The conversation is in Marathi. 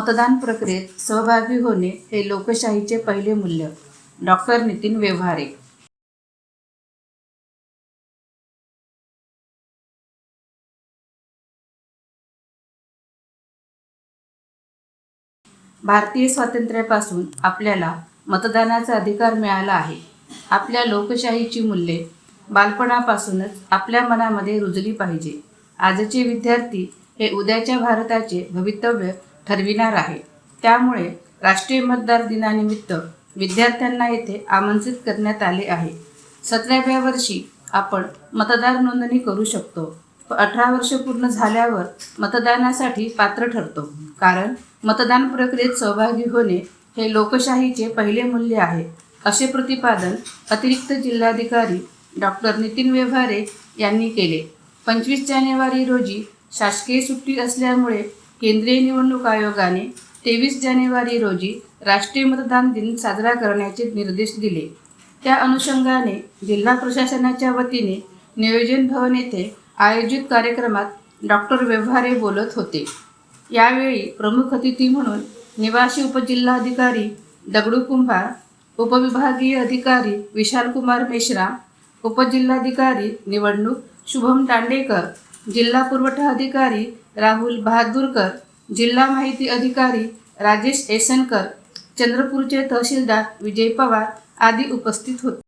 मतदान प्रक्रियेत सहभागी होणे हे लोकशाहीचे पहिले मूल्य. डॉक्टर नितीन व्यवहारे. भारतीय स्वातंत्र्यापासून आपल्याला मतदानाचा अधिकार मिळाला आहे. आपल्या लोकशाहीची मूल्ये बालपणापासूनच आपल्या मनामध्ये रुजली पाहिजे. आजचे विद्यार्थी हे उद्याच्या भारताचे भवितव्य ठरविणार आहे. त्यामुळे राष्ट्रीय मतदार दिनानिमित्त विद्यार्थ्यांना येथे आमंत्रित करण्यात आले आहे. 17व्या वर्षी आपण मतदार नोंदणी करू शकतो. 18 वर्ष पूर्ण झाल्यावर मतदानासाठी पात्र ठरतो. कारण मतदान प्रक्रियेत सहभागी होणे हे लोकशाहीचे पहिले मूल्य आहे, असे प्रतिपादन अतिरिक्त जिल्हाधिकारी डॉक्टर नितीन व्यवहारे यांनी केले. 25 जानेवारी रोजी शासकीय सुट्टी असल्यामुळे केंद्रीय निवडणूक आयोगाने 23 जानेवारी रोजी राष्ट्रीय मतदान दिन साजरा करण्याचे निर्देश दिले. त्या अनुषंगाने जिल्हा प्रशासनाच्या वतीने नियोजन भवन येथे आयोजित कार्यक्रमात डॉक्टर व्यवहारे बोलत होते. यावेळी प्रमुख अतिथी म्हणून निवासी उपजिल्हाधिकारी दगडू कुंभार, उपविभागीय अधिकारी विशालकुमार मेश्राम, उपजिल्हाधिकारी निवडणूक शुभम दांडेकर, जिल्हा पुरवठा अधिकारी राहुल बहादूरकर, जिल्हा माहिती अधिकारी राजेश एसनकर, चंद्रपूरचे तहसीलदार विजय पवार आदी उपस्थित होते.